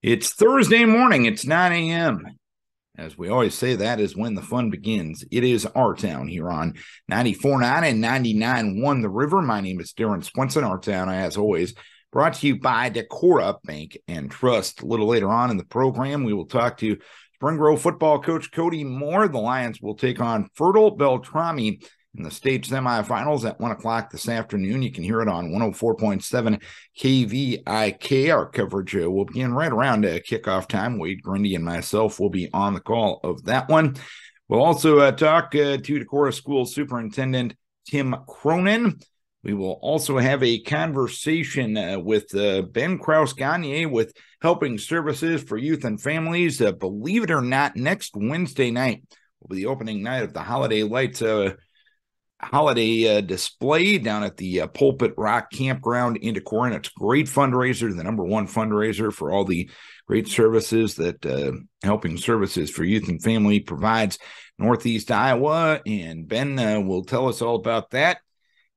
It's Thursday morning. It's 9 a.m. As we always say, that is when the fun begins. It is our town here on 94.9 and 99.1 The River. My name is Darren Swenson. Our town, as always, brought to you by Decorah Bank and Trust. A little later on in the program, we will talk to Spring Grove football coach Kody Moore. The Lions will take on Fertile Beltrami in the state semifinals at 1 o'clock this afternoon. You can hear it on 104.7 KVIK. Our coverage will begin right around kickoff time. Wade Grundy and myself will be on the call of that one. We'll also talk to Decorah School Superintendent Tim Cronin. We will also have a conversation with Ben Krouse-Gagne with Helping Services for Youth and Families. Believe it or not, next Wednesday night will be the opening night of the Holiday Lights holiday display down at the Pulpit Rock Campground in Decorah. And it's a great fundraiser, the number one fundraiser for all the great services that Helping Services for Youth and Family provides Northeast Iowa. And Ben will tell us all about that.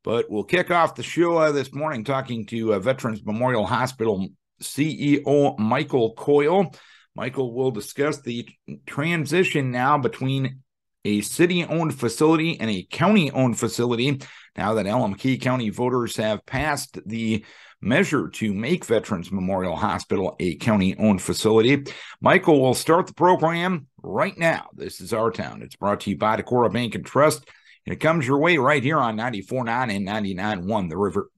But we'll kick off the show this morning talking to Veterans Memorial Hospital CEO Micheal Coyle. Micheal will discuss the transition now between a city-owned facility and a county-owned facility, now that Key County voters have passed the measure to make Veterans Memorial Hospital a county-owned facility. Micheal will start the program right now. This is Our Town. It's brought to you by Decorah Bank and Trust, and it comes your way right here on 94.9 and 99.1 The River.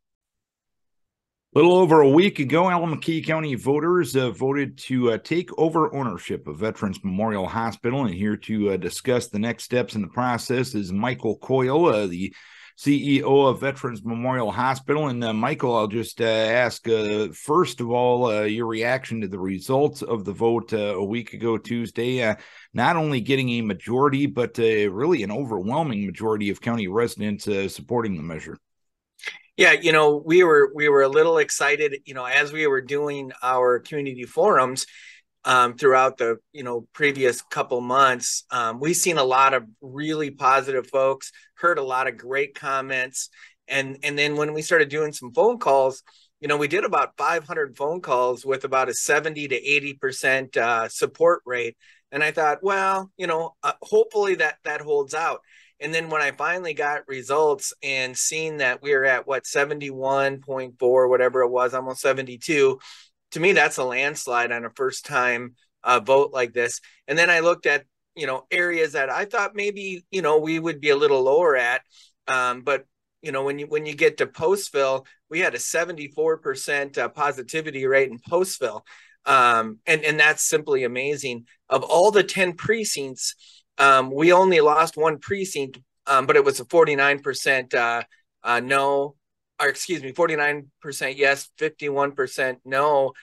A little over a week ago, Key County voters voted to take over ownership of Veterans Memorial Hospital. And here to discuss the next steps in the process is Micheal Coyle, the CEO of Veterans Memorial Hospital. And Micheal, I'll just ask, first of all, your reaction to the results of the vote a week ago Tuesday, not only getting a majority, but really an overwhelming majority of county residents supporting the measure. Yeah, we were a little excited, as we were doing our community forums throughout the, previous couple months. We've seen a lot of really positive folks, heard a lot of great comments. And then when we started doing some phone calls, we did about 500 phone calls with about a 70 to 80% support rate. And I thought, well, hopefully that holds out. And then when I finally got results and seen that we were at 71.4, whatever it was, almost 72, to me, that's a landslide on a first time vote like this. And then I looked at, areas that I thought maybe, we would be a little lower at. But, when you get to Postville, we had a 74% positivity rate in Postville. And that's simply amazing. Of all the 10 precincts, we only lost one precinct, but it was a 49% no, or excuse me, 49% yes, 51% no,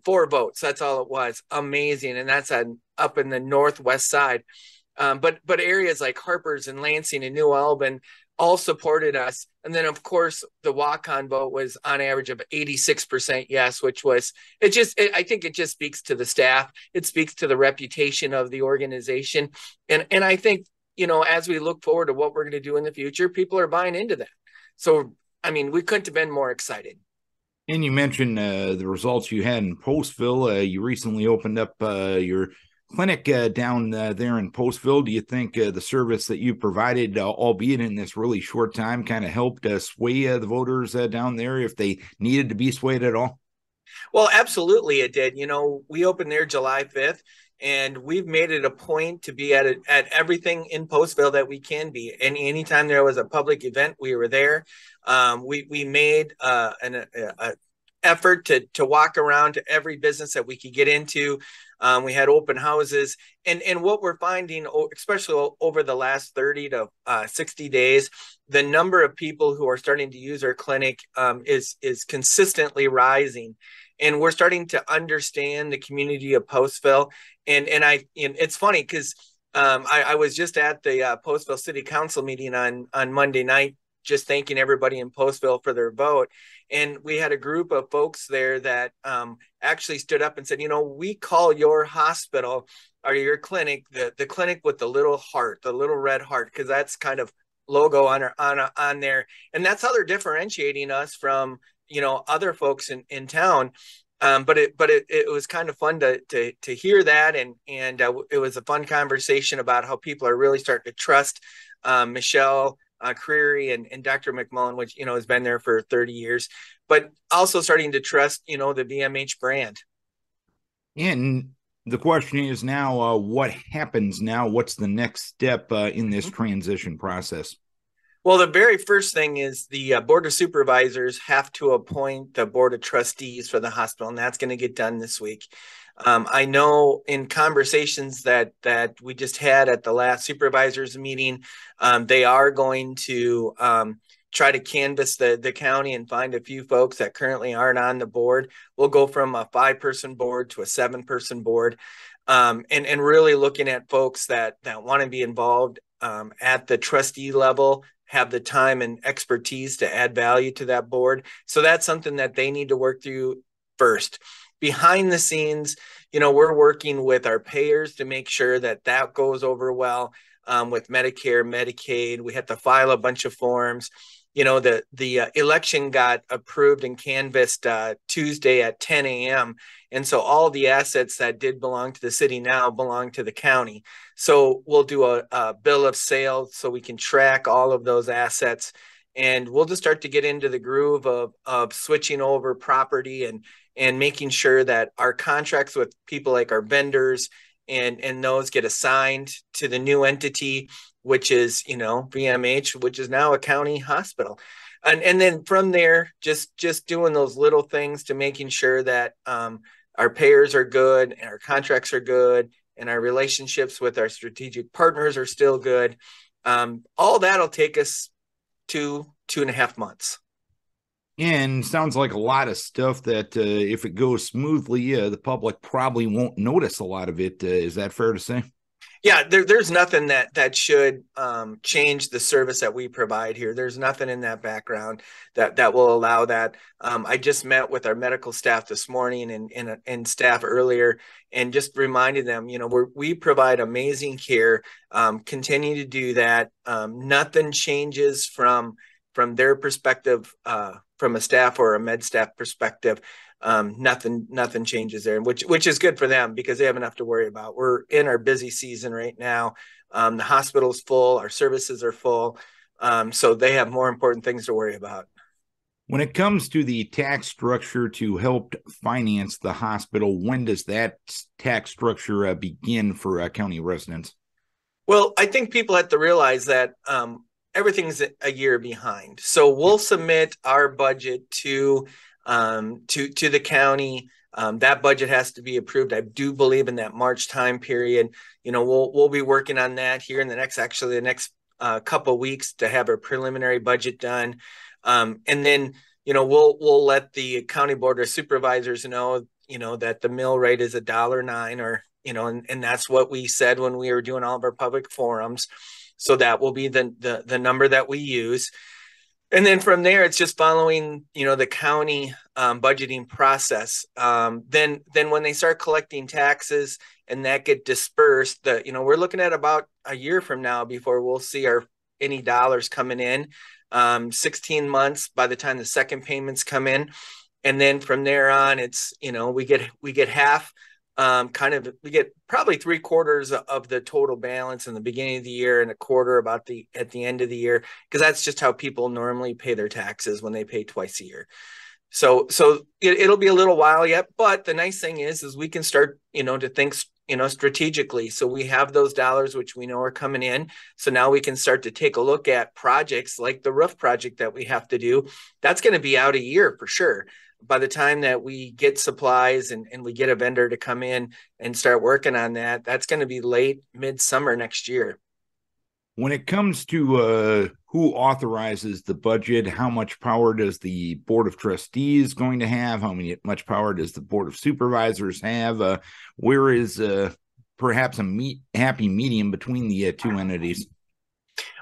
4 votes. That's all it was. Amazing. And that's up in the northwest side. But areas like Harper's and Lansing and New Albin all supported us. And then, of course, the walk-on vote was on average of 86% yes, which was, I think it just speaks to the staff. It speaks to the reputation of the organization. And I think, as we look forward to what we're going to do in the future, people are buying into that. So, we couldn't have been more excited. And you mentioned the results you had in Postville. You recently opened up your clinic down there in Postville. Do you think the service that you provided, albeit in this really short time, kind of helped sway the voters down there if they needed to be swayed at all? Well, absolutely it did. We opened there July 5th, and we've made it a point to be at everything in Postville that we can be. Anytime there was a public event, we were there. We made an effort to walk around to every business that we could get into. We had open houses, and what we're finding, especially over the last 30 to 60 days, the number of people who are starting to use our clinic is consistently rising. And we're starting to understand the community of Postville. And it's funny because I was just at the Postville City Council meeting on Monday night, just thanking everybody in Postville for their vote. And we had a group of folks there that actually stood up and said, we call your hospital or your clinic the clinic with the little heart, the little red heart, because that's kind of logo on there. And that's how they're differentiating us from, other folks in town. But it was kind of fun to hear that, and it was a fun conversation about how people are really starting to trust Micheal Creary and Dr. McMullen, which has been there for 30 years, but also starting to trust the VMH brand. And the question is now, what happens now? What's the next step in this transition process? Well, the very first thing is the Board of Supervisors have to appoint the Board of Trustees for the hospital, and that's going to get done this week. I know in conversations that we just had at the last supervisors meeting, they are going to try to canvass the county and find a few folks that currently aren't on the board. We'll go from a 5-person board to a 7-person board, and really looking at folks that want to be involved at the trustee level, have the time and expertise to add value to that board. So that's something that they need to work through first. Behind the scenes, we're working with our payers to make sure that goes over well with Medicare, Medicaid. We had to file a bunch of forms. The election got approved and canvassed Tuesday at 10 a.m. And so all the assets that did belong to the city now belong to the county. So we'll do a bill of sale so we can track all of those assets. And we'll just start to get into the groove of switching over property and making sure that our contracts with people like our vendors and those get assigned to the new entity, which is, VMH, which is now a county hospital. And then from there, just doing those little things to making sure that our payers are good and our contracts are good and our relationships with our strategic partners are still good. All that'll take us 2.5 months. And sounds like a lot of stuff that if it goes smoothly, the public probably won't notice a lot of it. Is that fair to say? Yeah, there's nothing that should change the service that we provide here. There's nothing in that background that will allow that. I just met with our medical staff this morning and staff earlier, and just reminded them, we provide amazing care. Continue to do that. Nothing changes from their perspective, from a staff or a med staff perspective. Nothing changes there, which is good for them because they have enough to worry about. We're in our busy season right now. The hospital's full, our services are full, so they have more important things to worry about. When it comes to the tax structure to help finance the hospital, when does that tax structure begin for county residents? Well, I think people have to realize that everything's a year behind. So we'll submit our budget to the county. That budget has to be approved. I do believe in that March time period. We'll be working on that here in the next couple of weeks to have a preliminary budget done, and then we'll let the county board of supervisors know that the mill rate is $1.09, or and that's what we said when we were doing all of our public forums. So that will be the number that we use. And then from there, it's just following, the county budgeting process. Then when they start collecting taxes and that get dispersed, we're looking at about a year from now before we'll see any dollars coming in. 16 months by the time the second payments come in, and then from there on, it's we get half. We get probably 3/4 of the total balance in the beginning of the year and a quarter at the end of the year, because that's just how people normally pay their taxes when they pay twice a year. So it'll be a little while yet, but the nice thing is we can start to think strategically. So we have those dollars which we know are coming in. So now we can start to take a look at projects like the roof project that we have to do. That's going to be out a year for sure. By the time that we get supplies and we get a vendor to come in and start working on that, that's going to be late midsummer next year. When it comes to who authorizes the budget, how much power does the Board of Trustees going to have? Much power does the Board of Supervisors have? Where is perhaps a happy medium between the two entities?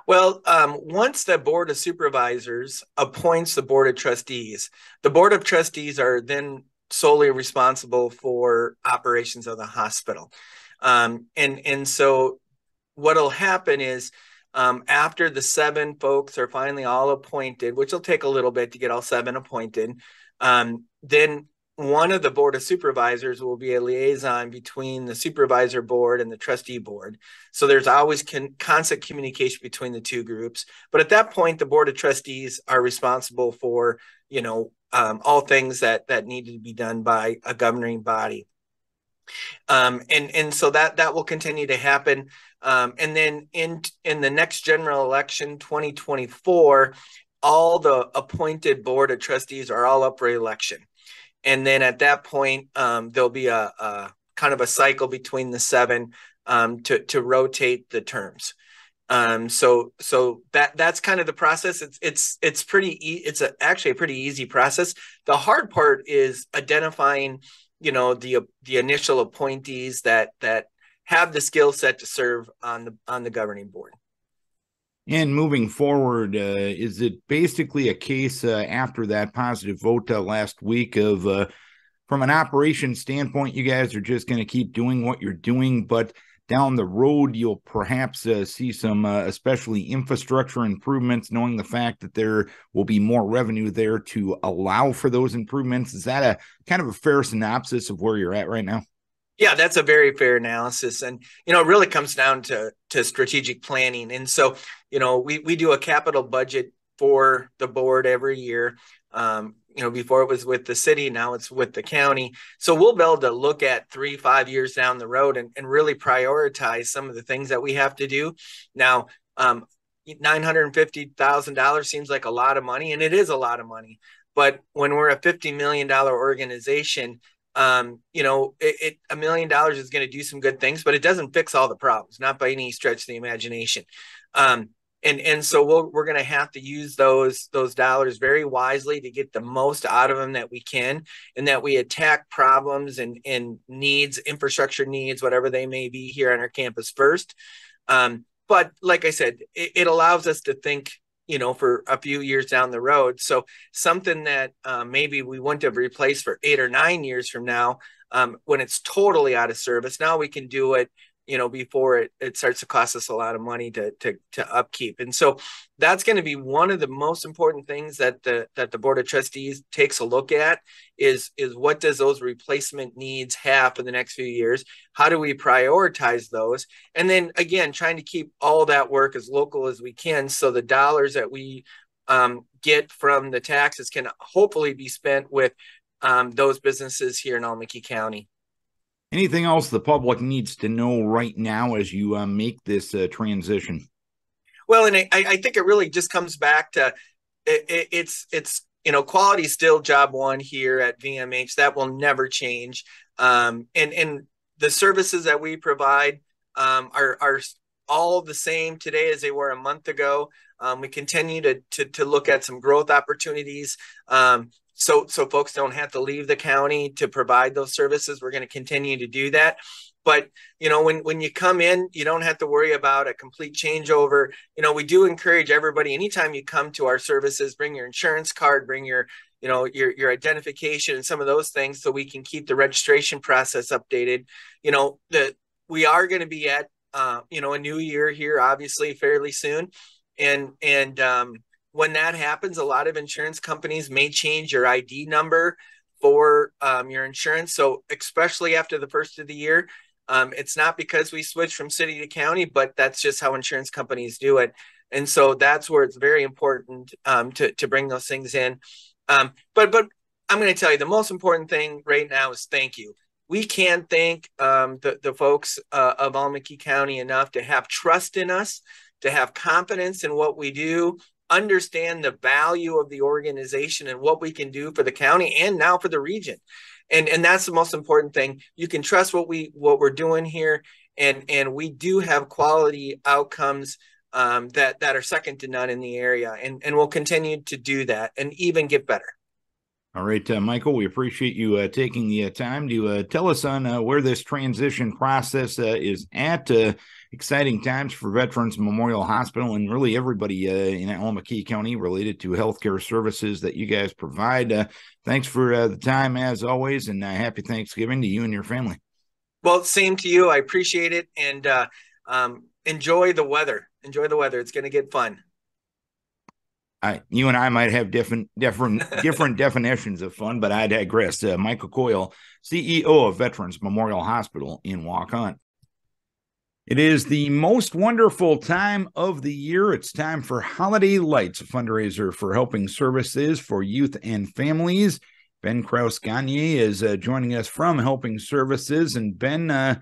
Well, once the Board of Supervisors appoints the Board of Trustees, the Board of Trustees are then solely responsible for operations of the hospital. And so what'll happen is after the 7 folks are finally all appointed, which will take a little bit to get all 7 appointed, then one of the board of supervisors will be a liaison between the supervisor board and the trustee board. So there's always constant communication between the two groups. But at that point, the board of trustees are responsible for, all things that need to be done by a governing body. And so that will continue to happen. And then in the next general election, 2024, all the appointed board of trustees are all up for election. And then at that point, there'll be a kind of a cycle between the 7 to rotate the terms. So that's kind of the process. It's actually a pretty easy process. The hard part is identifying, the initial appointees that have the skill set to serve on the governing board. And moving forward, is it basically a case after that positive vote last week of, from an operations standpoint, you guys are just going to keep doing what you're doing, but down the road, you'll perhaps see some especially infrastructure improvements, knowing the fact that there will be more revenue there to allow for those improvements? Is that a kind of a fair synopsis of where you're at right now? Yeah, that's a very fair analysis. And, it really comes down to strategic planning. And so, we do a capital budget for the board every year. Before it was with the city, now it's with the county. So we'll be able to look at 3-5 years down the road and really prioritize some of the things that we have to do. Now, $950,000 seems like a lot of money, and it is a lot of money. But when we're a $50 million organization, $1 million is going to do some good things, but it doesn't fix all the problems, not by any stretch of the imagination. And so we're going to have to use those dollars very wisely to get the most out of them that we can, and that we attack problems and needs, infrastructure needs, whatever they may be here on our campus first. But like I said, it allows us to think, for a few years down the road. So something that maybe we wouldn't have replaced for 8 or 9 years from now, when it's totally out of service, now we can do it, before it starts to cost us a lot of money to upkeep. And so that's going to be one of the most important things that the board of trustees takes a look at is what does those replacement needs have for the next few years? How do we prioritize those? And then again, trying to keep all that work as local as we can, so the dollars that we get from the taxes can hopefully be spent with those businesses here in Almaty County. Anything else the public needs to know right now as you make this transition? Well, and I think it really just comes back to it's quality is still job one here at VMH. That will never change. And the services that we provide are all the same today as they were a month ago. We continue to look at some growth opportunities. So folks don't have to leave the county to provide those services. We're going to continue to do that. But, when you come in, you don't have to worry about a complete changeover. We do encourage everybody, anytime you come to our services, bring your insurance card, bring your identification and some of those things, so we can keep the registration process updated. We are going to be at, a new year here, obviously, fairly soon. And when that happens, a lot of insurance companies may change your ID number for your insurance. So especially after the first of the year, it's not because we switched from city to county, but that's just how insurance companies do it. And so that's where it's very important to bring those things in. But I'm going to tell you, the most important thing right now is thank you. We can't thank the folks of Almaty County enough to have trust in us, to have confidence in what we do, understand the value of the organization and what we can do for the county and now for the region. And that's the most important thing. You can trust what we're doing here. And we do have quality outcomes that are second to none in the area. And we'll continue to do that and even get better. All right, Michael, we appreciate you taking the time to tell us on where this transition process is at. Exciting times for Veterans Memorial Hospital and really everybody in Almaty County related to healthcare services that you guys provide. Thanks for the time, as always, and happy Thanksgiving to you and your family. Well, same to you. I appreciate it, and enjoy the weather. Enjoy the weather. It's going to get fun. You and I might have different definitions of fun, but I digress. Micheal Coyle, CEO of Veterans Memorial Hospital in Waukon. It is the most wonderful time of the year. It's time for Holiday Lights, a fundraiser for helping services for youth and families. Ben Krouse-Gagne is joining us from Helping Services. And Ben,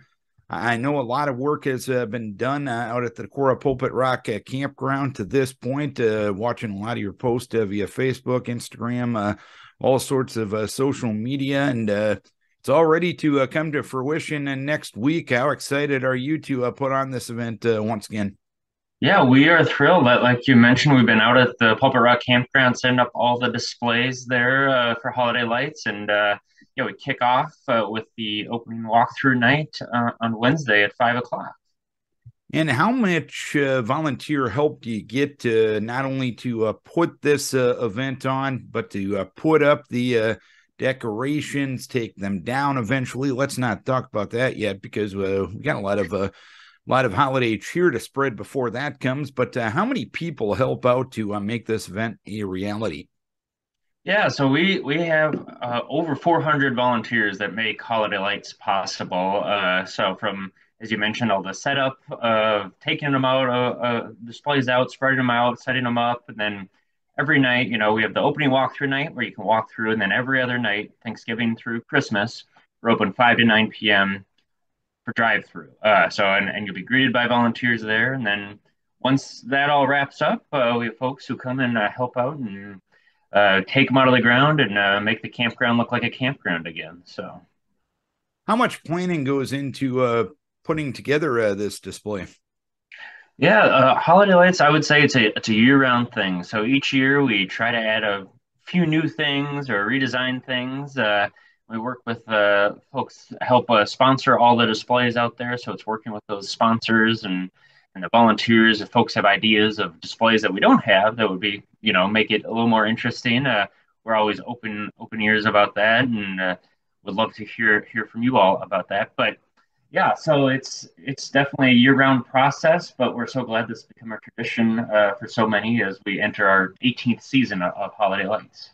I know a lot of work has been done out at the Decorah Pulpit Rock campground to this point, watching a lot of your posts via Facebook, Instagram, all sorts of social media. And it's all ready to come to fruition next week. How excited are you to put on this event once again? Yeah, we are thrilled. Like you mentioned, we've been out at the Pulpit Rock Campground setting up all the displays there for holiday lights. And yeah, we kick off with the opening walkthrough night on Wednesday at 5 o'clock. And how much volunteer help do you get not only to put this event on, but to put up the decorations, take them down eventually? Let's not talk about that yet, because we got a lot of holiday cheer to spread before that comes. But how many people help out to make this event a reality? Yeah, so we have over 400 volunteers that make holiday lights possible. So from, as you mentioned, all the setup of taking them out, displays out, spreading them out, setting them up, and then every night, we have the opening walkthrough night where you can walk through, and then every other night, Thanksgiving through Christmas, we're open 5 to 9 p.m. for drive-through. And you'll be greeted by volunteers there, and then once that all wraps up, we have folks who come and help out and take them out of the ground and make the campground look like a campground again. So, how much planning goes into putting together this display? Yeah, holiday lights, I would say it's a year-round thing. So each year we try to add a few new things or redesign things. We work with folks help sponsor all the displays out there. So it's working with those sponsors and the volunteers. If folks have ideas of displays that we don't have, that would be, make it a little more interesting. We're always open ears about that, and would love to hear from you all about that. But yeah, so it's definitely a year-round process, but we're so glad this has become a tradition for so many as we enter our 18th season of Holiday Lights.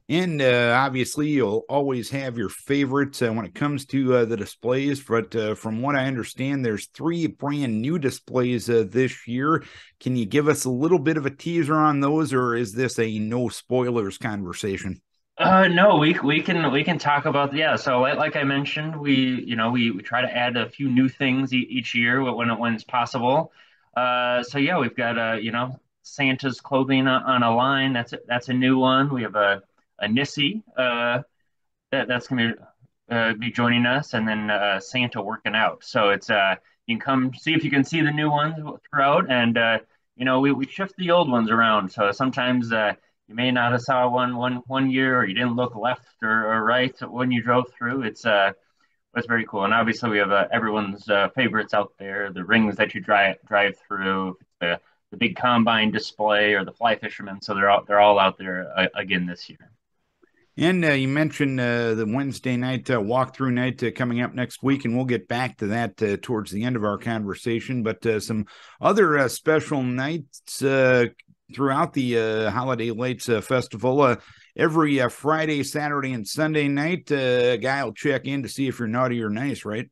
And obviously, you'll always have your favorites when it comes to the displays. But from what I understand, there's 3 brand new displays this year. Can you give us a little bit of a teaser on those, or is this a no spoilers conversation? No, we can talk about, yeah. So like I mentioned, we try to add a few new things each year when it's possible. So yeah, we've got Santa's clothing on a line. That's a new one. We have a Nissy that's going to be joining us, and then Santa working out. So it's you can come see if you can see the new ones throughout, and we shift the old ones around. So sometimes you may not have saw one year, or you didn't look left or right when you drove through. It's very cool, and obviously we have everyone's favorites out there. The rings that you drive through, the big combine display, or the fly fishermen. So they're all out there again this year. And you mentioned the Wednesday night walkthrough night coming up next week, and we'll get back to that towards the end of our conversation. But some other special nights throughout the Holiday Lights Festival. Every Friday, Saturday, and Sunday night, a guy will check in to see if you're naughty or nice, right?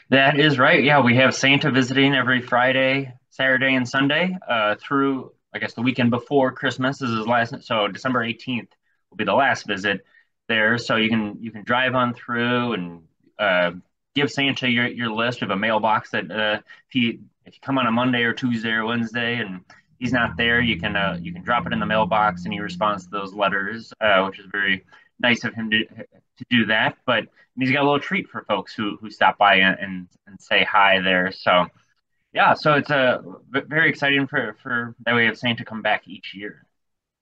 That is right. Yeah, we have Santa visiting every Friday, Saturday, and Sunday through, I guess, the weekend before Christmas. This is last, so December 18th will be the last visit there. So you can drive on through and give Santa your list. We have a mailbox that if you come on a Monday or Tuesday or Wednesday and he's not there, you can drop it in the mailbox and he responds to those letters, which is very nice of him to do that. But he's got a little treat for folks who stop by and say hi there. So yeah, so it's very exciting for that we have Santa come back each year.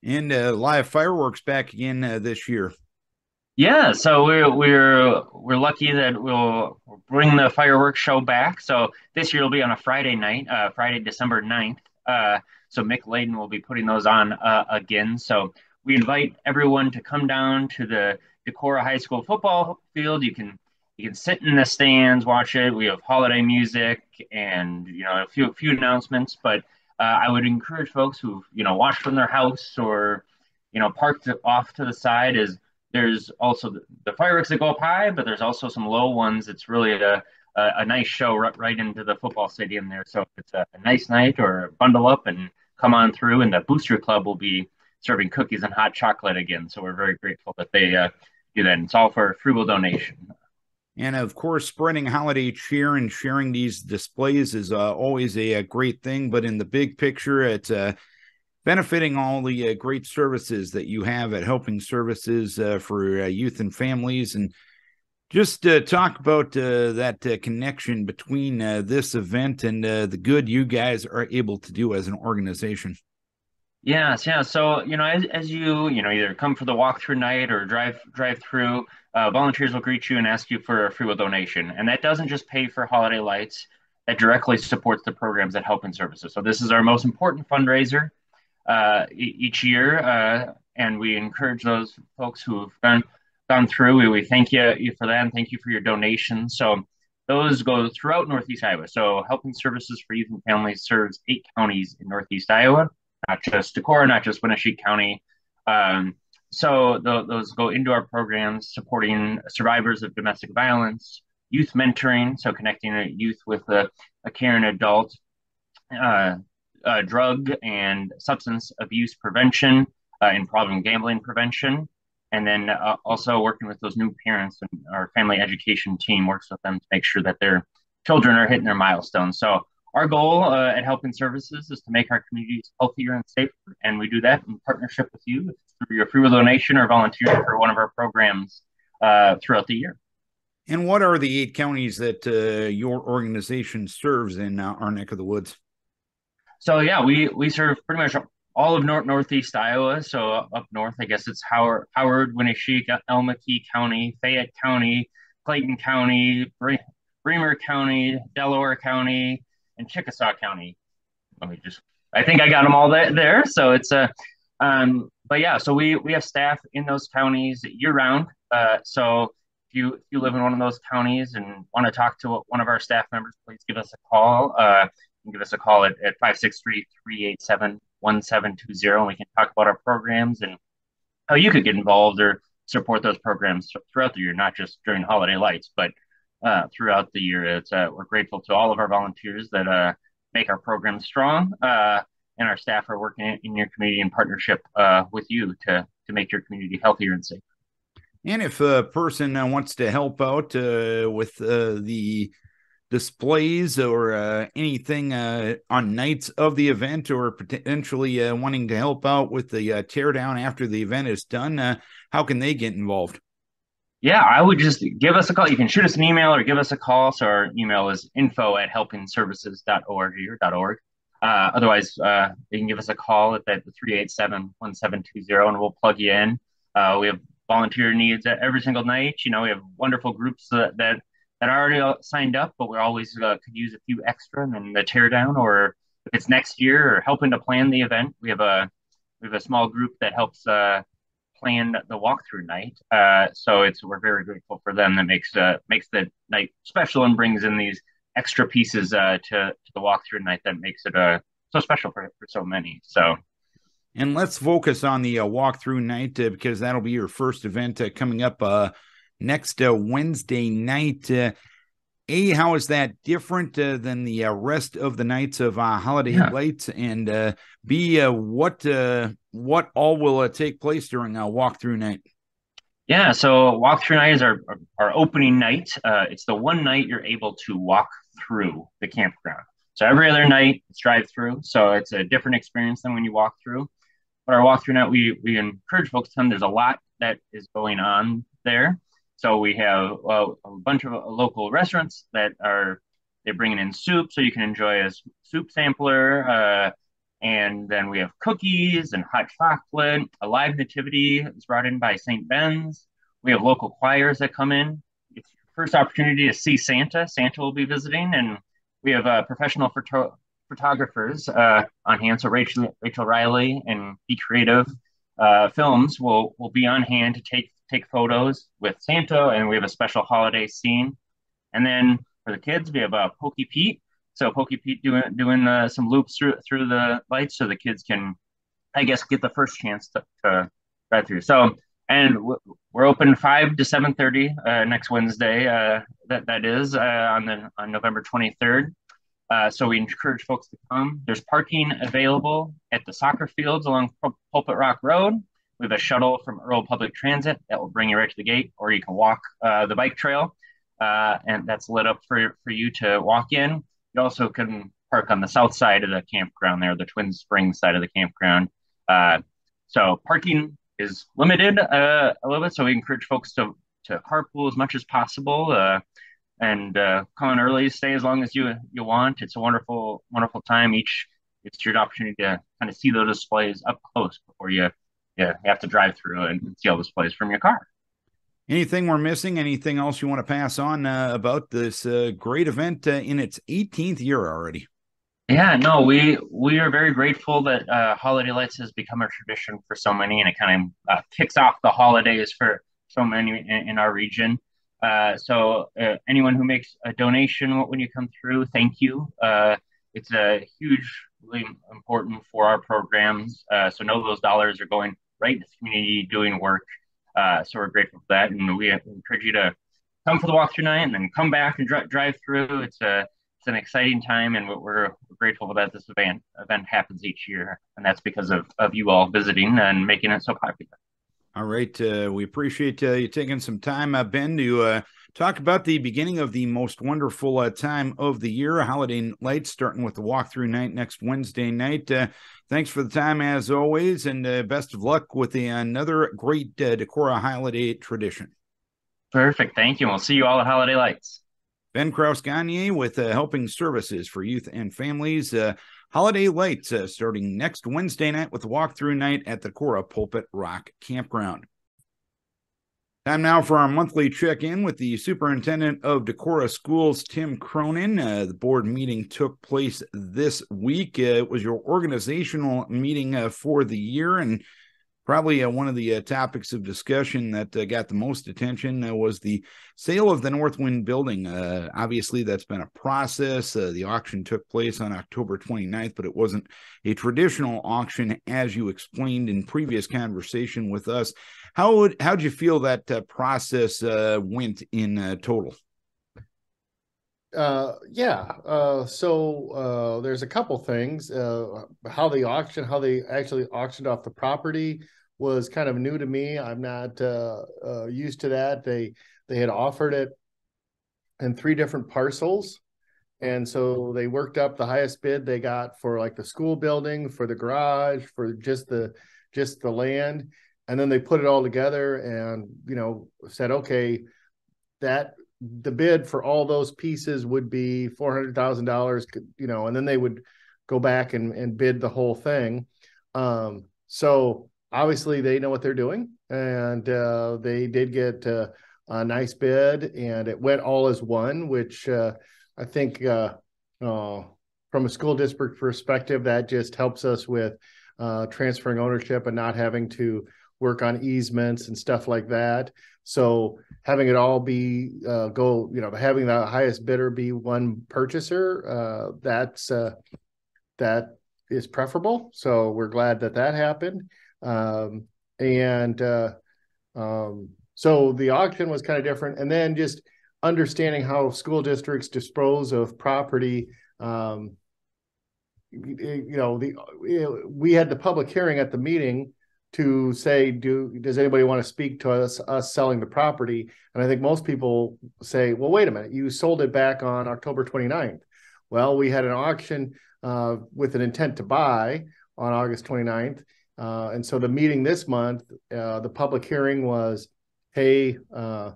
And live fireworks back again this year. Yeah, so we're lucky that we'll bring the fireworks show back. So this year will be on a Friday night, Friday, December 9th. So Mick Layden will be putting those on again. So we invite everyone to come down to the Decorah High School football field. You can sit in the stands, watch it. We have holiday music and a few announcements, but I would encourage folks who watched from their house or parked off to the side. Is there's also the fireworks that go up high, but there's also some low ones. It's really a nice show right into the football stadium there. So if it's a nice night, or bundle up and come on through, and the Booster Club will be serving cookies and hot chocolate again. So we're very grateful that they do that. And it's all for a free will donation. And of course, spreading holiday cheer and sharing these displays is always a great thing. But in the big picture, it's benefiting all the great services that you have at Helping Services for youth and families. And just talk about that connection between this event and the good you guys are able to do as an organization. Yes, yeah. So, as you, either come for the walkthrough night or drive through, volunteers will greet you and ask you for a free will donation. And that doesn't just pay for holiday lights, that directly supports the programs that help in services. So this is our most important fundraiser each year. And we encourage those folks who have gone through. We thank you for that, and thank you for your donations. So those go throughout Northeast Iowa. So Helping Services for Youth and Families serves 8 counties in Northeast Iowa, not just Decorah, not just Winneshiek County. So those go into our programs supporting survivors of domestic violence, youth mentoring, so connecting a youth with a caring adult, drug and substance abuse prevention, and problem gambling prevention. And then also working with those new parents, and our family education team works with them to make sure that their children are hitting their milestones. So our goal at Helping Services is to make our communities healthier and safer, and we do that in partnership with you through your free will donation or volunteering for one of our programs throughout the year. And what are the 8 counties that your organization serves in our neck of the woods? So yeah, we serve pretty much all of Northeast Iowa. So up north, I guess it's Howard, Winneshiek, Elmekey County, Fayette County, Clayton County, Bremer County, Delaware County, and Chickasaw County. I think I got them all there. So it's but yeah, so we have staff in those counties year round. So if you live in one of those counties and want to talk to one of our staff members, please give us a call. Give us a call at 563-387-1720, and we can talk about our programs and how you could get involved or support those programs throughout the year, not just during holiday lights, but throughout the year. We're grateful to all of our volunteers that make our program strong, and our staff are working in your community in partnership with you to make your community healthier and safer. And if a person wants to help out with the displays or anything on nights of the event, or potentially wanting to help out with the teardown after the event is done, how can they get involved? Yeah, I would just give us a call. You can shoot us an email or give us a call. So our email is info@helpingservices.org or .org. Otherwise, you can give us a call at the 387-1720, and we'll plug you in. We have volunteer needs every single night. We have wonderful groups that already signed up, but we always could use a few extra, and then the teardown, or if it's next year or helping to plan the event, we have a small group that helps plan the walkthrough night. So we're very grateful for them. That makes the night special and brings in these extra pieces to the walkthrough night that makes it so special for so many. So. And let's focus on the walkthrough night because that'll be your first event coming up next Wednesday night. How is that different than the rest of the nights of holiday lights? And B, what all will take place during walkthrough night? Yeah, so walkthrough night is our opening night. It's the one night you're able to walk through the campground. So every other night it's drive through. So it's a different experience than when you walk through. But our walkthrough night, we encourage folks to come. There's a lot that is going on there. So we have a bunch of local restaurants they're bringing in soup, so you can enjoy a soup sampler. And then we have cookies and hot chocolate. A live nativity is brought in by St. Ben's. We have local choirs that come in. It's your first opportunity to see Santa. Santa will be visiting, and we have professional photographers on hand. So Rachel Riley and Be Creative Films will be on hand to take photos with Santa, and we have a special holiday scene. And then for the kids, we have Pokey Pete. So Pokey Pete doing some loops through the lights so the kids can, I guess, get the first chance to drive through. So, and we're open 5 to 7:30 next Wednesday. That is on November 23rd. So we encourage folks to come. There's parking available at the soccer fields along Pulpit Rock Road. We have a shuttle from Earl Public Transit that will bring you right to the gate, or you can walk the bike trail, and that's lit up for you to walk in. You also can park on the south side of the campground there, the Twin Springs side of the campground. So parking is limited a little bit, so we encourage folks to carpool as much as possible. And come on early, stay as long as you want. It's a wonderful time. It's your opportunity to kind of see those displays up close before you have to drive through and see all the displays from your car. Anything we're missing? Anything else you want to pass on about this great event in its 18th year already? Yeah, no, we are very grateful that Holiday Lights has become a tradition for so many, and it kind of kicks off the holidays for so many in our region. So anyone who makes a donation when you come through, thank you. It's a hugely important for our programs. So know those dollars are going right to the community doing work. So we're grateful for that, and we encourage you to come for the walkthrough night and then come back and drive through. It's an exciting time, and we're grateful that this event happens each year, and that's because of you all visiting and making it so popular. All right. We appreciate you taking some time, Ben, to talk about the beginning of the most wonderful time of the year, Holiday Lights, starting with the walkthrough night next Wednesday night. Thanks for the time, as always, and best of luck with another great Decorah holiday tradition. Perfect. Thank you. We'll see you all at Holiday Lights. Ben Krouse-Gagne with Helping Services for Youth and Families. Holiday Lights starting next Wednesday night with the walkthrough night at the Decorah Pulpit Rock Campground. Time now for our monthly check-in with the superintendent of Decorah Schools, Tim Cronin. The board meeting took place this week. It was your organizational meeting for the year, and probably one of the topics of discussion that got the most attention was the sale of the Northwind building. Obviously, that's been a process. The auction took place on October 29th, but it wasn't a traditional auction, as you explained in previous conversation with us. How'd you feel that process went in total? So there's a couple things. How they actually auctioned off the property was kind of new to me. I'm not used to that. They had offered it in 3 different parcels, and so they worked up the highest bid they got for like the school building, for the garage, for just the land, and then they put it all together and said, okay, that the bid for all those pieces would be $400,000, and then they would go back and bid the whole thing. So obviously they know what they're doing, and they did get a nice bid, and it went all as one, which I think from a school district perspective, that just helps us with transferring ownership and not having to work on easements and stuff like that. So having it all be having the highest bidder be one purchaser, that is preferable. So we're glad that happened. So the auction was kind of different, and then just understanding how school districts dispose of property. We had the public hearing at the meeting to say, does anybody want to speak to us selling the property? And I think most people say, well, wait a minute, you sold it back on October 29th. Well, we had an auction with an intent to buy on August 29th. And so the meeting this month, the public hearing was, hey, we're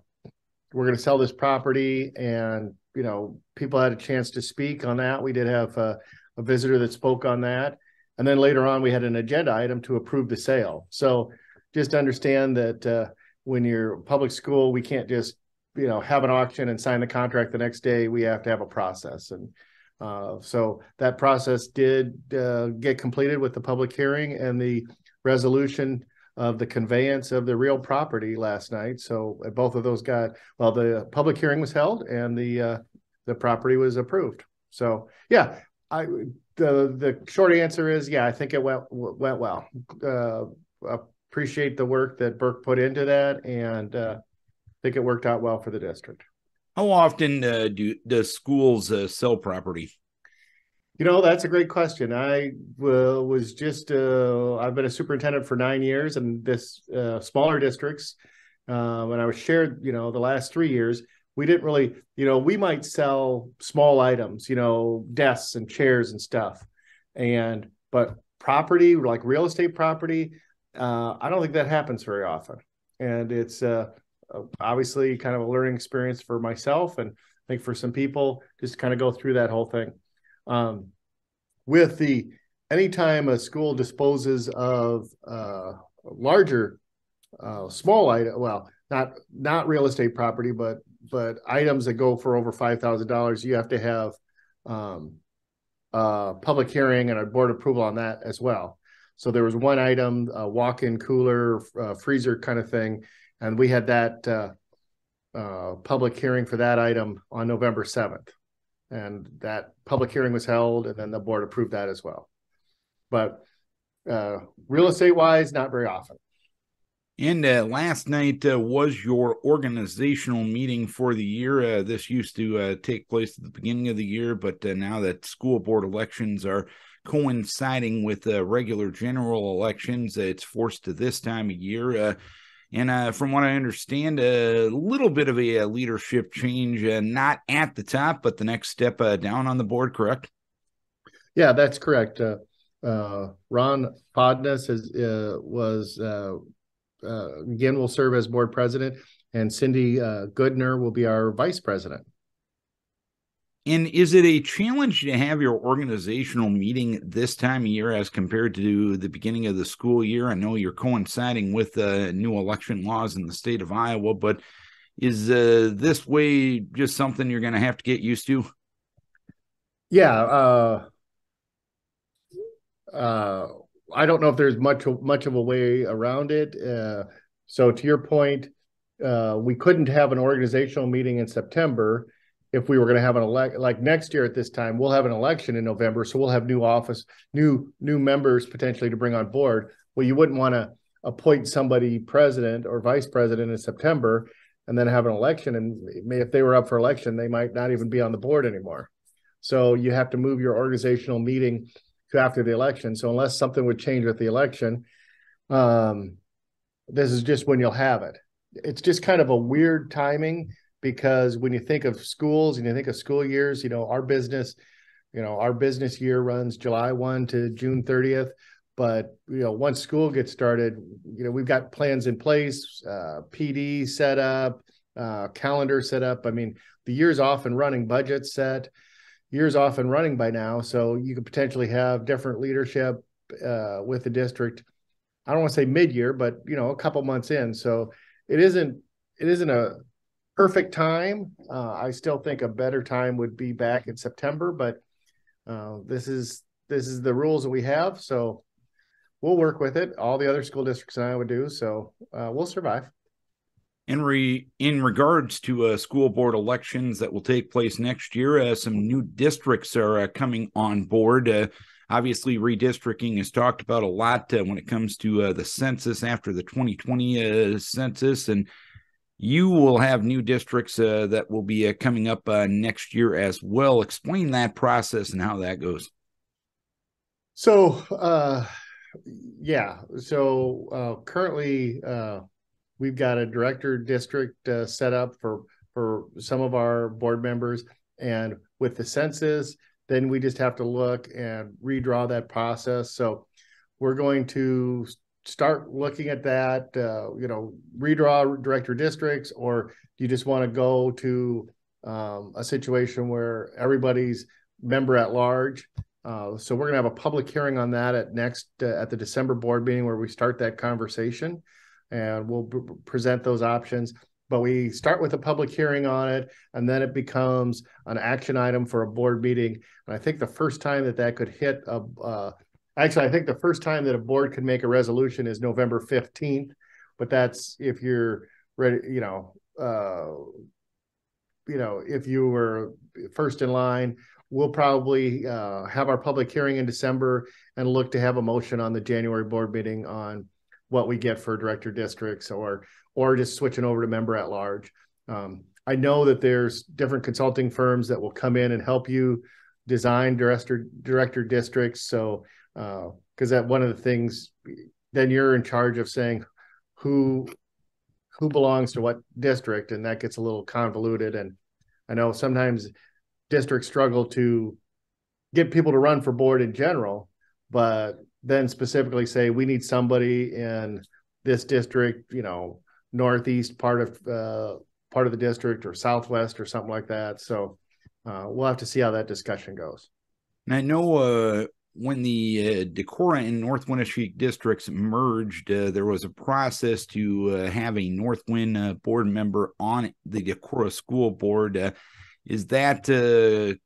going to sell this property. And, people had a chance to speak on that. We did have a visitor that spoke on that. And then later on, we had an agenda item to approve the sale. So just understand that when you're a public school, we can't just, have an auction and sign the contract the next day. We have to have a process. And so that process did get completed with the public hearing and the resolution of the conveyance of the real property last night. So both of those the public hearing was held and the property was approved. So yeah, the short answer is, yeah, I think it went well. Appreciate the work that Burke put into that, and think it worked out well for the district. How often does schools sell property? That's a great question. I was just, I've been a superintendent for 9 years, and this smaller districts, and I was shared, the last 3 years, we didn't really, we might sell small items, desks and chairs and stuff. But property, like real estate property, I don't think that happens very often. And it's obviously kind of a learning experience for myself, and I think for some people, just kind of go through that whole thing. Anytime a school disposes of larger, small item, well, not real estate property, but items that go for over $5,000, you have to have public hearing and a board approval on that as well. So there was one item, a walk-in cooler, freezer kind of thing, and we had that public hearing for that item on November 7th. And that public hearing was held, and then the board approved that as well. But real estate-wise, not very often. And last night was your organizational meeting for the year. This used to take place at the beginning of the year, but now that school board elections are coinciding with regular general elections, it's forced to this time of year. And from what I understand, a little bit of a leadership change, not at the top, but the next step down on the board, correct? Yeah, that's correct. Ron Podness again will serve as board president, and Cindy Goodner will be our vice president. And is it a challenge to have your organizational meeting this time of year as compared to the beginning of the school year? I know you're coinciding with new election laws in the state of Iowa, but is this way just something you're going to have to get used to? Yeah. I don't know if there's much of a way around it. So to your point, we couldn't have an organizational meeting in September if we were going to have like next year at this time. We'll have an election in November, so we'll have new members potentially to bring on board. Well, you wouldn't want to appoint somebody president or vice president in September and then have an election, and if they were up for election, they might not even be on the board anymore. So you have to move your organizational meeting to after the election. So unless something would change with the election, this is just when you'll have it. It's just kind of a weird timing, because when you think of schools and you think of school years, our business year runs July 1 to June 30th. But, once school gets started, we've got plans in place, PD set up, calendar set up. I mean, the year's off and running, budget set, year's off and running by now. So you could potentially have different leadership with the district. I don't want to say mid-year, but, a couple months in. So it isn't a perfect time. I still think a better time would be back in September, but this is the rules that we have. So we'll work with it. All the other school districts in Iowa do. So we'll survive. In regards to school board elections that will take place next year, some new districts are coming on board. Obviously, redistricting is talked about a lot when it comes to the census after the 2020 census, and you will have new districts that will be coming up next year as well. Explain that process and how that goes. So, yeah. So currently, we've got a director district set up for some of our board members, and with the census, then we just have to look and redraw that process. So we're going to start looking at that, redraw director districts, or do you just want to go to a situation where everybody's member at large? So we're going to have a public hearing on that at the December board meeting, where we start that conversation, and we'll present those options. But we start with a public hearing on it, and then it becomes an action item for a board meeting. And I think the first time that could hit actually, I think the first time that a board could make a resolution is November 15th, but that's if you're ready, if you were first in line, we'll probably have our public hearing in December and look to have a motion on the January board meeting on what we get for director districts or just switching over to member at large. I know that there's different consulting firms that will come in and help you design director districts. So, because that one of the things, then you're in charge of saying who belongs to what district, and that gets a little convoluted. And I know sometimes districts struggle to get people to run for board in general, but then specifically say we need somebody in this district, northeast part of the district or southwest or something like that. So we'll have to see how that discussion goes. And I know when the Decorah and North Winneshiek districts merged, there was a process to have a Northwind board member on the Decorah school board. Is that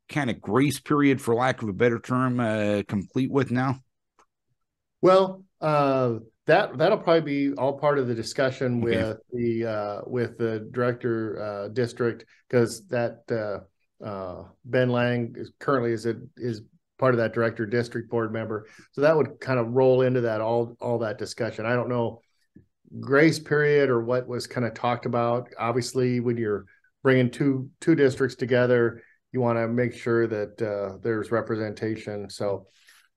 kind of grace period, for lack of a better term, complete with now? Well, that'll probably be all part of the discussion with the director district, because that Ben Lang currently is part of that director district board member. So that would kind of roll into that all that discussion. I don't know grace period or what was kind of talked about. Obviously, when you're bringing two districts together, you want to make sure that there's representation. So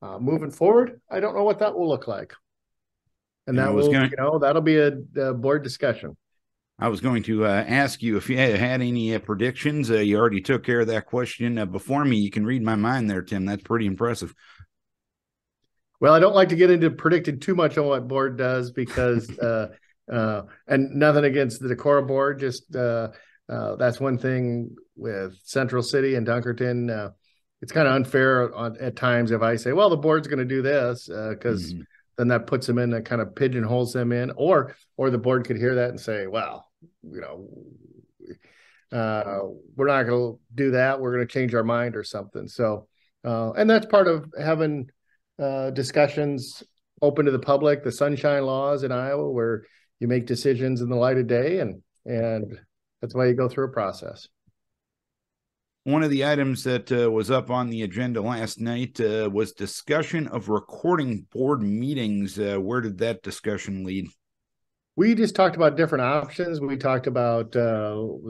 moving forward, I don't know what that will look like. And that that'll be a board discussion. I was going to ask you if you had any predictions. You already took care of that question before me. You can read my mind there, Tim. That's pretty impressive. Well, I don't like to get into predicting too much on what board does because, and nothing against the Decorah board, just that's one thing with Central City and Dunkerton. It's kind of unfair at times if I say, well, the board's going to do this, because then that puts them in and kind of pigeonholes them in, or the board could hear that and say, well, we're not going to do that. We're going to change our mind or something. So, and that's part of having discussions open to the public, the sunshine laws in Iowa, where you make decisions in the light of day, and that's why you go through a process. One of the items that was up on the agenda last night was discussion of recording board meetings. Where did that discussion lead? We just talked about different options. We talked about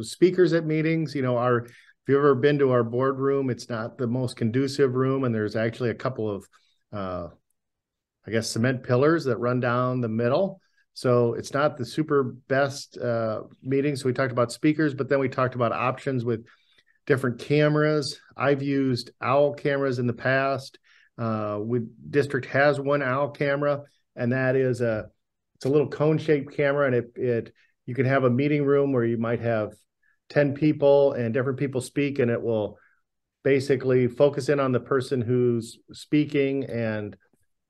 speakers at meetings. If you've ever been to our boardroom, it's not the most conducive room, and there's actually a couple of, cement pillars that run down the middle. So it's not the super best meeting. So we talked about speakers, but then we talked about options with different cameras. I've used OWL cameras in the past. District has one OWL camera, and that is it's a little cone-shaped camera, and you can have a meeting room where you might have 10 people and different people speak, and it will basically focus in on the person who's speaking and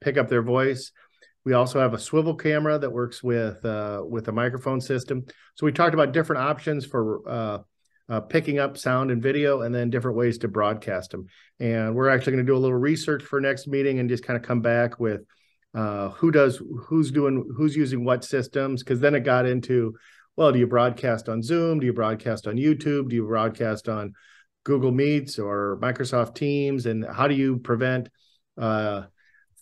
pick up their voice. We also have a swivel camera that works with a microphone system. So we talked about different options for picking up sound and video, and then different ways to broadcast them. And we're actually going to do a little research for next meeting and just kind of come back with who's using what systems, because then it got into, well, do you broadcast on Zoom? Do you broadcast on YouTube? Do you broadcast on Google Meets or Microsoft Teams? And how do you prevent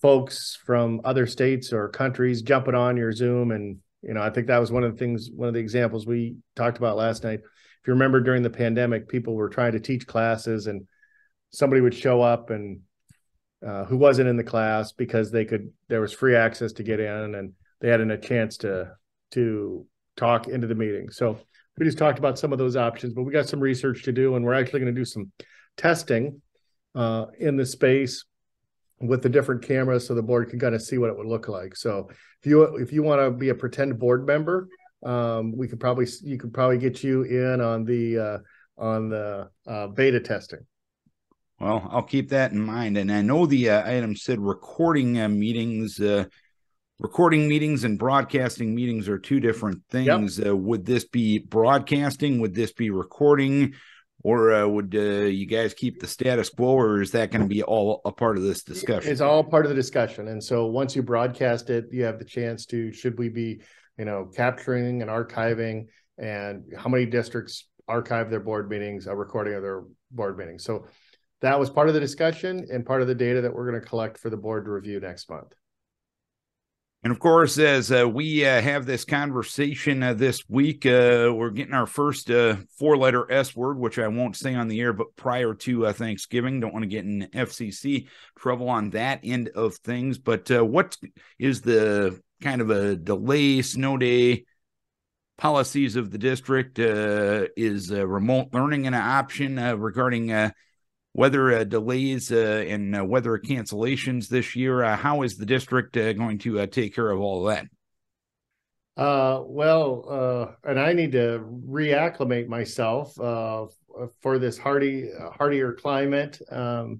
folks from other states or countries jumping on your Zoom? And I think that was one of the examples we talked about last night. If you remember, during the pandemic, people were trying to teach classes, and somebody would show up and who wasn't in the class because there was free access to get in, and they hadn't a chance to talk into the meeting. So we just talked about some of those options, but we got some research to do, and we're actually going to do some testing in the space with the different cameras, so the board can kind of see what it would look like. So if you want to be a pretend board member, you could probably get you in on the beta testing. Well, I'll keep that in mind. And I know the item said recording meetings and broadcasting meetings are two different things. Yep. Would this be broadcasting? Would this be recording? Or would you guys keep the status quo, or is that going to be all a part of this discussion? It's all part of the discussion. And so once you broadcast it, you have the chance to, should we be, capturing and archiving, and how many districts archive their board meetings, a recording of their board meetings. So that was part of the discussion and part of the data that we're going to collect for the board to review next month. And of course, as we have this conversation this week, we're getting our first four-letter S word, which I won't say on the air, but prior to Thanksgiving. Don't want to get in FCC trouble on that end of things. But what is the kind of a delay, snow day policies of the district? Is remote learning an option regarding weather delays and weather cancellations this year? How is the district going to take care of all of that? And I need to reacclimate myself for this hardier climate. So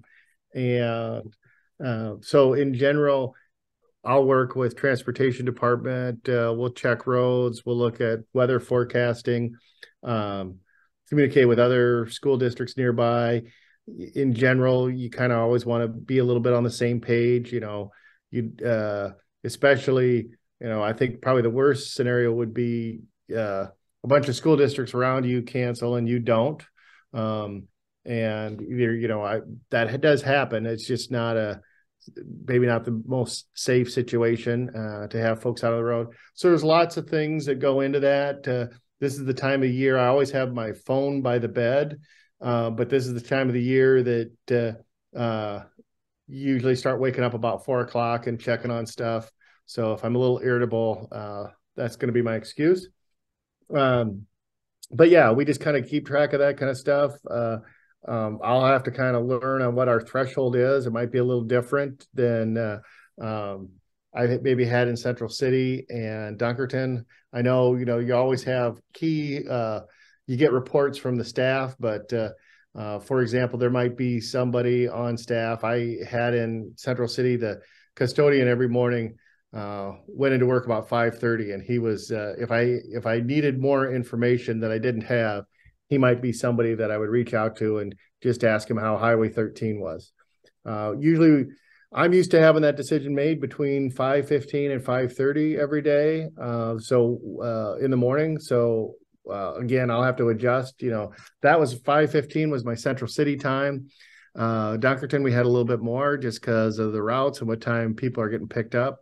in general, I'll work with transportation department. We'll check roads. We'll look at weather forecasting, communicate with other school districts nearby. In general, you kind of always want to be a little bit on the same page, especially, I think probably the worst scenario would be a bunch of school districts around you cancel and you don't. And either, that does happen. It's just maybe not the most safe situation to have folks out of the road. So there's lots of things that go into that. This is the time of year. I always have my phone by the bed. But this is the time of the year that usually start waking up about 4 o'clock and checking on stuff. So if I'm a little irritable, that's going to be my excuse. But yeah, we just kind of keep track of that kind of stuff. I'll have to kind of learn on what our threshold is. It might be a little different than I maybe had in Central City and Dunkerton. I know, you always have key you get reports from the staff, but for example, there might be somebody on staff. I had in Central City, the custodian every morning went into work about 5:30, and he was if I needed more information that I didn't have, he might be somebody that I would reach out to and just ask him how Highway 13 was. Usually I'm used to having that decision made between 5:15 and 5:30 every day. In the morning. So again, I'll have to adjust. That was 5:15 was my Central City time. Dunkerton, we had a little bit more just because of the routes and what time people are getting picked up.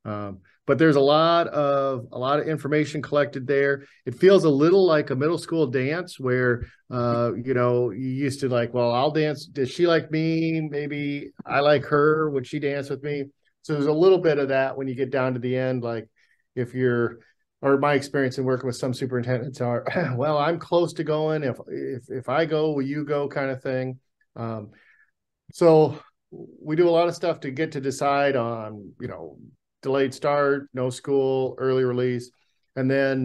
But there's a lot of information collected there. It feels a little like a middle school dance where you used to like, well, I'll dance. Does she like me? Maybe I like her. Would she dance with me? So there's a little bit of that when you get down to the end. Like or my experience in working with some superintendents are, well, I'm close to going. If I go, will you go, kind of thing. So we do a lot of stuff to get to decide on, delayed start, no school, early release. And then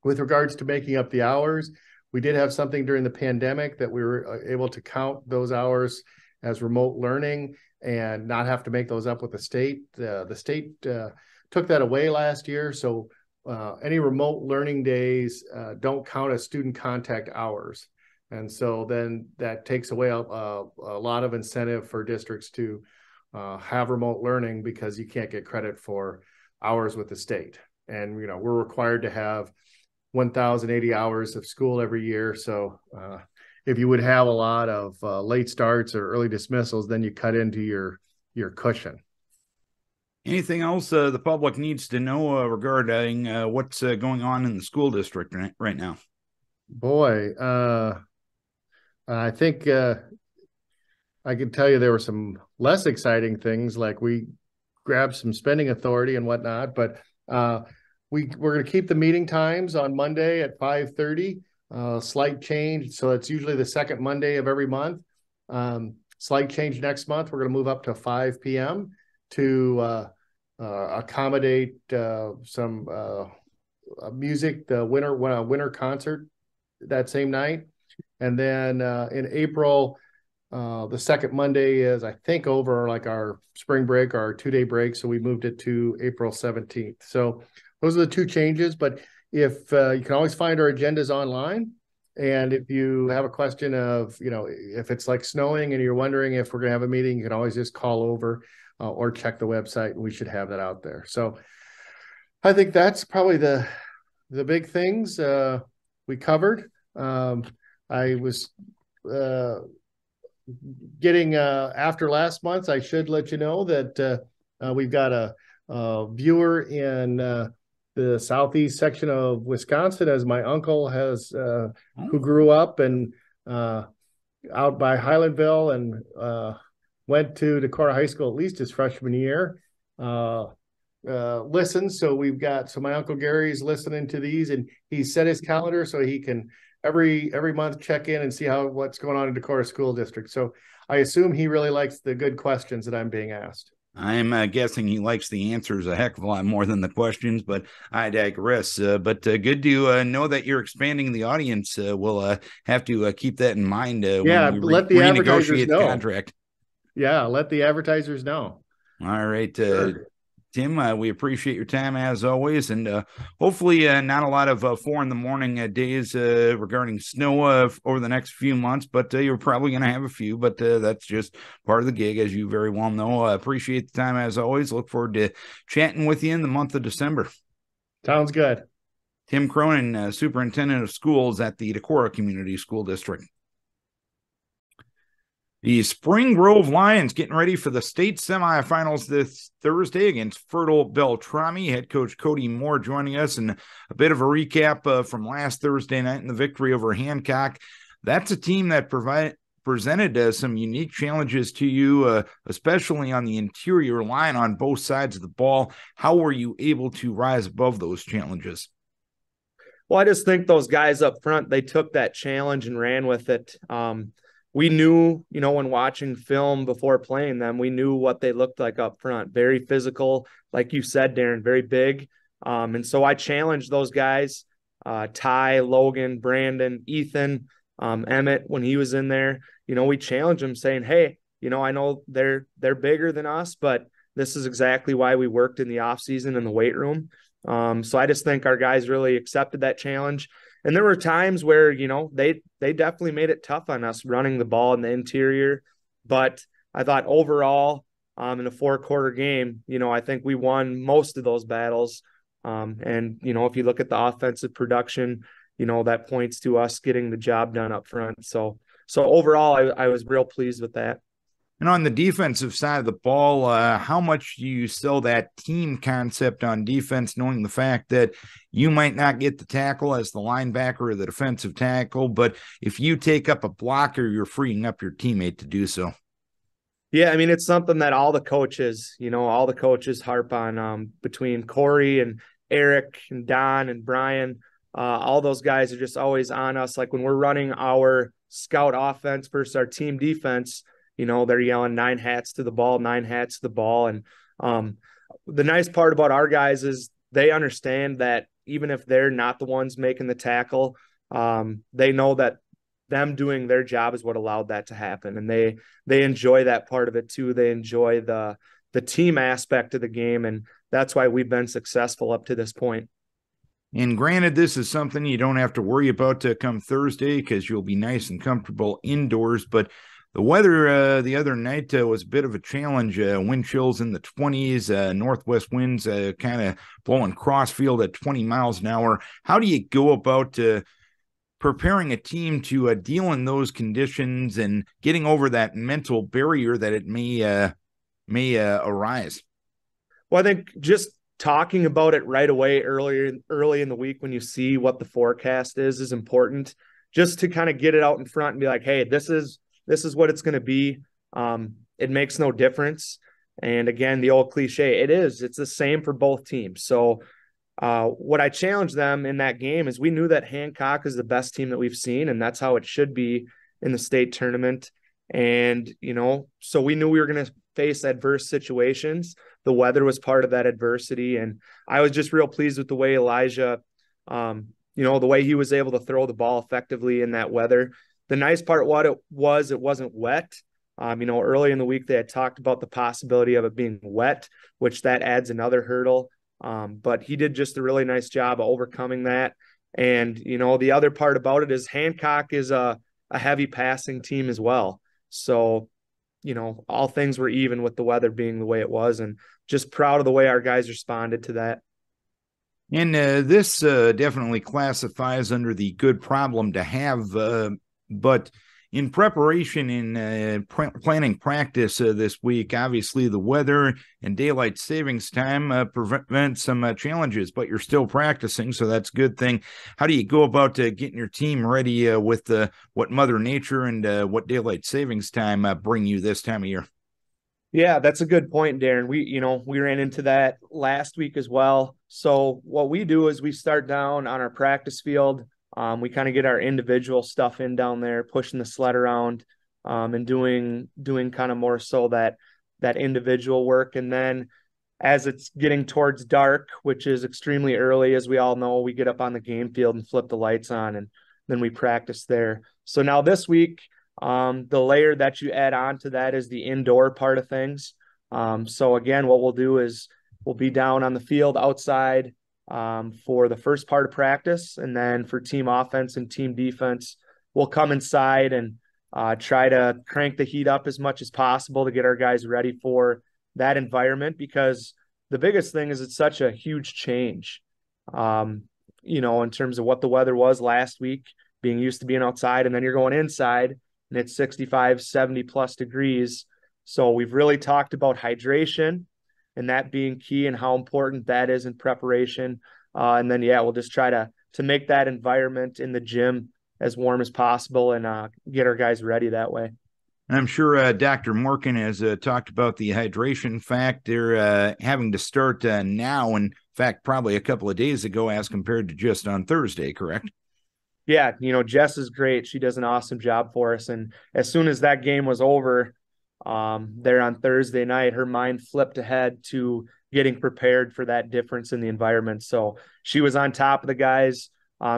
with regards to making up the hours, we did have something during the pandemic that we were able to count those hours as remote learning and not have to make those up with the state. The state took that away last year. So any remote learning days don't count as student contact hours. And so then that takes away a lot of incentive for districts to have remote learning because you can't get credit for hours with the state. And, we're required to have 1,080 hours of school every year. So if you would have a lot of late starts or early dismissals, then you cut into your cushion. Anything else the public needs to know regarding what's going on in the school district right now? Boy, I think I can tell you there were some less exciting things, like we grabbed some spending authority and whatnot, but we're going to keep the meeting times on Monday at 5:30. Slight change, so it's usually the second Monday of every month. Slight change next month. We're going to move up to 5 p.m. to accommodate some music, the winter concert that same night. And then in April, the second Monday is, I think, over like our spring break, our 2-day break. So we moved it to April 17th. So those are the two changes. But if you can always find our agendas online. And if you have a question of, if it's like snowing and you're wondering if we're going to have a meeting, you can always just call over or check the website, and we should have that out there. So I think that's probably the big things we covered. I was getting after last month, I should let you know that we've got a viewer in the southeast section of Wisconsin, as my uncle has, who grew up and out by Highlandville and went to Decorah High School at least his freshman year. Listens, so my Uncle Gary's listening to these, and he set his calendar so he can every month check in and see what's going on in Decorah School District. So I assume he really likes the good questions that I'm being asked. I'm guessing he likes the answers a heck of a lot more than the questions, but I digress. But good to know that you're expanding the audience. We'll have to keep that in mind when we let the advertisers renegotiate the contract. Yeah, let the advertisers know. All right, sure. Tim, we appreciate your time as always, and hopefully not a lot of 4 a.m. days regarding snow over the next few months, but you're probably going to have a few, but that's just part of the gig, as you very well know. Appreciate the time as always. Look forward to chatting with you in the month of December. Sounds good. Tim Cronin, Superintendent of Schools at the Decorah Community School District. The Spring Grove Lions getting ready for the state semifinals this Thursday against Fertile Beltrami. Head coach Kody Moore joining us, and a bit of a recap from last Thursday night in the victory over Hancock. That's a team that presented some unique challenges to you, especially on the interior line on both sides of the ball. How were you able to rise above those challenges? Well, I just think those guys up front, they took that challenge and ran with it. We knew, when watching film before playing them, we knew what they looked like up front. Very physical, like you said, Darren, very big. And so I challenged those guys, Ty, Logan, Brandon, Ethan, Emmett, when he was in there. We challenged them saying, hey, I know they're bigger than us, but this is exactly why we worked in the offseason in the weight room. So I just think our guys really accepted that challenge. And there were times where, they definitely made it tough on us running the ball in the interior. But I thought overall, in a 4-quarter game, I think we won most of those battles. And if you look at the offensive production, that points to us getting the job done up front. So overall, I was real pleased with that. And on the defensive side of the ball, how much do you sell that team concept on defense, knowing the fact that you might not get the tackle as the linebacker or the defensive tackle, but if you take up a blocker, you're freeing up your teammate to do so? Yeah, I mean, it's something that all the coaches harp on, between Corey and Eric and Don and Brian. All those guys are just always on us. Like when we're running our scout offense versus our team defense, they're yelling 9 hats to the ball, 9 hats to the ball. And the nice part about our guys is they understand that even if they're not the ones making the tackle, they know that them doing their job is what allowed that to happen. And they enjoy that part of it too. They enjoy the team aspect of the game. And that's why we've been successful up to this point. And granted, this is something you don't have to worry about to come Thursday because you'll be nice and comfortable indoors, but the weather the other night was a bit of a challenge. Wind chills in the 20s, northwest winds kind of blowing crossfield at 20 miles an hour. How do you go about preparing a team to deal in those conditions and getting over that mental barrier that it may arise? Well, I think just talking about it right away early in the week when you see what the forecast is important, just to kind of get it out in front and be like, hey, this is what it's going to be. It makes no difference. And again, the old cliche, it's the same for both teams. So what I challenged them in that game is we knew that Hancock is the best team that we've seen, and that's how it should be in the state tournament. And, so we knew we were going to face adverse situations. The weather was part of that adversity. And I was just real pleased with the way Elijah, the way he was able to throw the ball effectively in that weather. The nice part, it wasn't wet. Early in the week, they had talked about the possibility of it being wet, which that adds another hurdle. But he did just a really nice job of overcoming that. And, the other part about it is Hancock is a heavy passing team as well. So, all things were even with the weather being the way it was, and just proud of the way our guys responded to that. And this definitely classifies under the good problem to have, but In preparation in planning practice this week, obviously the weather and daylight savings time prevent some challenges, but you're still practicing, so that's a good thing. How do you go about getting your team ready with what Mother Nature and what daylight savings time bring you this time of year? Yeah, that's a good point, Darren. We ran into that last week as well. So what we do is we start down on our practice field. We kind of get our individual stuff in down there, pushing the sled around, and doing kind of more so that individual work. And then as it's getting towards dark, which is extremely early, as we all know, we get up on the game field and flip the lights on, and then we practice there. So now this week, the layer that you add on to that is the indoor part of things. So again, what we'll do is we'll be down on the field outside for the first part of practice. And then for team offense and team defense, we'll come inside and try to crank the heat up as much as possible to get our guys ready for that environment, because the biggest thing is it's such a huge change, in terms of what the weather was last week, being used to being outside, and then you're going inside and it's 65, 70 plus degrees. So we've really talked about hydration and that being key and how important that is in preparation. And then, we'll just try to make that environment in the gym as warm as possible and get our guys ready that way. I'm sure Dr. Morkin has talked about the hydration factor having to start now. In fact, probably a couple of days ago as compared to just on Thursday, correct? Yeah, Jess is great. She does an awesome job for us. And as soon as that game was over there on Thursday night, her mind flipped ahead to getting prepared for that difference in the environment. So she was on top of the guys.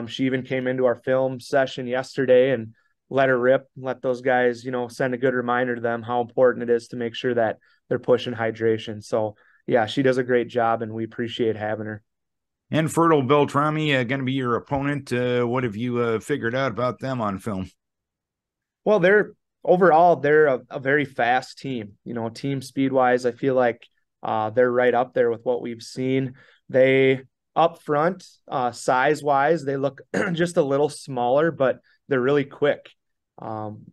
She even came into our film session yesterday and let her rip, let those guys, send a good reminder to them how important it is to make sure that they're pushing hydration. So yeah, she does a great job and we appreciate having her. And Fertile Beltrami going to be your opponent. What have you figured out about them on film? Well, they're a very fast team. Team speed wise, I feel like they're right up there with what we've seen. They up front, size wise, they look just a little smaller, but they're really quick.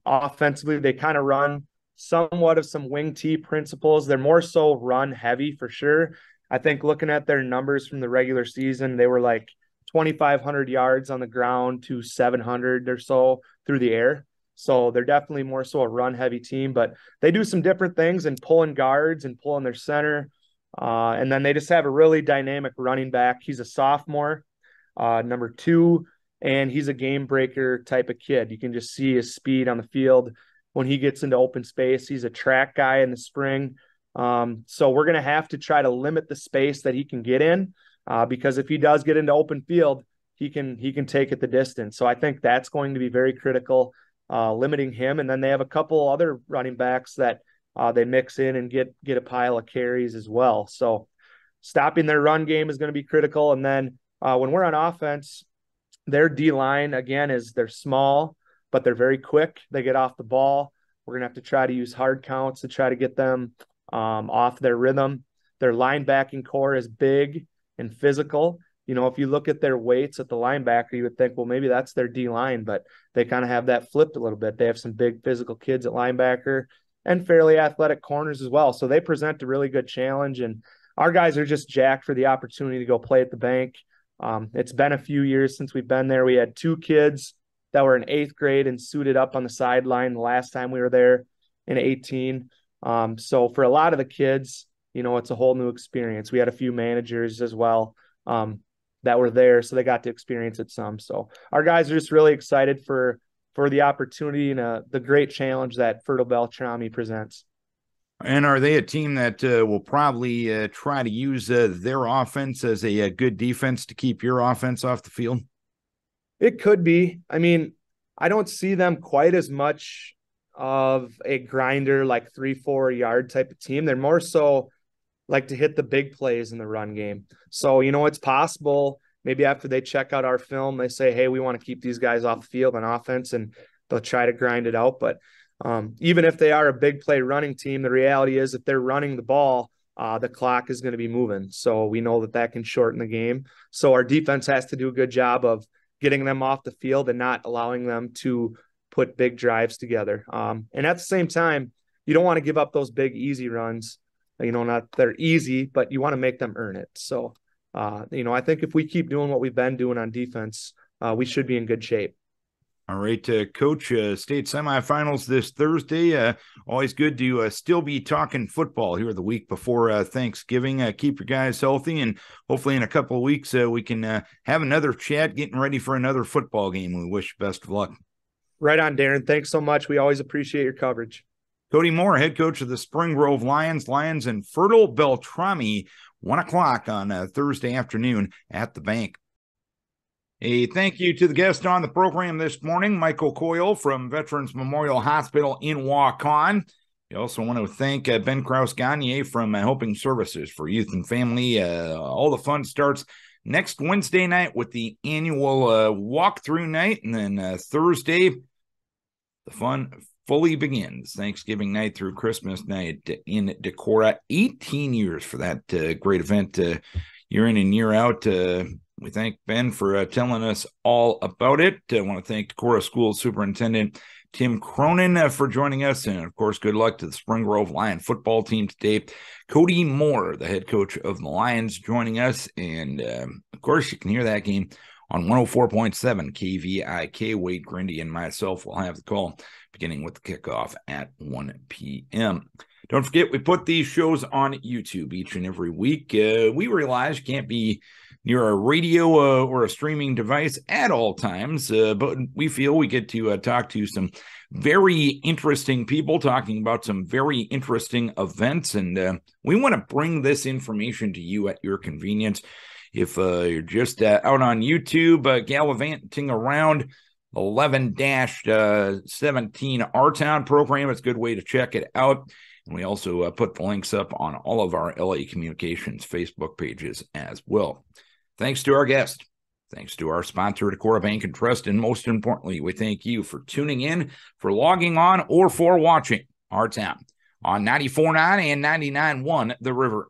Offensively, they kind of run somewhat of some wing T principles. They're more so run heavy for sure. I think looking at their numbers from the regular season, they were like 2,500 yards on the ground to 700 or so through the air. So they're definitely more so a run heavy team, but they do some different things in pulling guards and pulling their center. And then they just have a really dynamic running back. He's a sophomore, number 2, and he's a game breaker type of kid. You can just see his speed on the field when he gets into open space. He's a track guy in the spring. So we're going to have to try to limit the space that he can get in, because if he does get into open field, he can take it the distance. So I think that's going to be very critical, limiting him. And then they have a couple other running backs that they mix in and get a pile of carries as well. So stopping their run game is going to be critical. And then when we're on offense, their D-line, again, they're small, but they're very quick. They get off the ball. We're going to have to try to use hard counts to try to get them off their rhythm. Their linebacking core is big and physical. If you look at their weights at the linebacker, you would think, well, maybe that's their D-line, but they kind of have that flipped a little bit. They have some big physical kids at linebacker and fairly athletic corners as well. So they present a really good challenge, and our guys are just jacked for the opportunity to go play at the bank. It's been a few years since we've been there. We had 2 kids that were in 8th grade and suited up on the sideline the last time we were there in 2018. So for a lot of the kids, it's a whole new experience. We had a few managers as well that were there, so they got to experience it some. So our guys are just really excited for the opportunity and the great challenge that Fertile Beltrami presents. And are they a team that will probably try to use their offense as a good defense to keep your offense off the field? It could be. I mean, I don't see them quite as much of a grinder, like 3-4 yard type of team. They're more so like to hit the big plays in the run game. So, it's possible maybe after they check out our film, they say, hey, we want to keep these guys off the field on offense, and they'll try to grind it out. But even if they are a big play running team, the reality is if they're running the ball, the clock is going to be moving. So we know that can shorten the game. So our defense has to do a good job of getting them off the field and not allowing them to put big drives together. And at the same time, you don't want to give up those big, easy runs. Not they're easy, but you want to make them earn it. So, I think if we keep doing what we've been doing on defense, we should be in good shape. All right, Coach, state semifinals this Thursday. Always good to still be talking football here the week before Thanksgiving. Keep your guys healthy, and hopefully in a couple of weeks we can have another chat getting ready for another football game. We wish you best of luck. Right on, Darren. Thanks so much. We always appreciate your coverage. Kody Moore, head coach of the Spring Grove Lions. Lions and Fertile Beltrami, 1 o'clock on Thursday afternoon at the Bank. A thank you to the guest on the program this morning, Micheal Coyle from Veterans Memorial Hospital in Waukon. We also want to thank Ben Krouse-Gagne from Helping Services for Youth and Family. All the fun starts next Wednesday night with the annual walkthrough night, and then Thursday, the fun fully begins. Thanksgiving night through Christmas night in Decorah. 18 years for that great event, year in and year out. We thank Ben for telling us all about it. I want to thank Decorah School Superintendent Tim Cronin for joining us. And, of course, good luck to the Spring Grove Lion football team today. Kody Moore, the head coach of the Lions, joining us. And, of course, you can hear that game on 104.7 KVIK. Wade Grindy and myself will have the call beginning with the kickoff at 1 p.m. Don't forget, we put these shows on YouTube each and every week. We realize you can't be near a radio or a streaming device at all times, but we feel we get to talk to some very interesting people talking about some very interesting events, and we want to bring this information to you at your convenience. If you're just out on YouTube gallivanting around 11-17 Our-Town program, it's a good way to check it out. And we also put the links up on all of our LA Communications Facebook pages as well. Thanks to our guest. Thanks to our sponsor, Decorah Bank and Trust. And most importantly, we thank you for tuning in, for logging on, or for watching Our Town on 94.9 and 99.1 The River.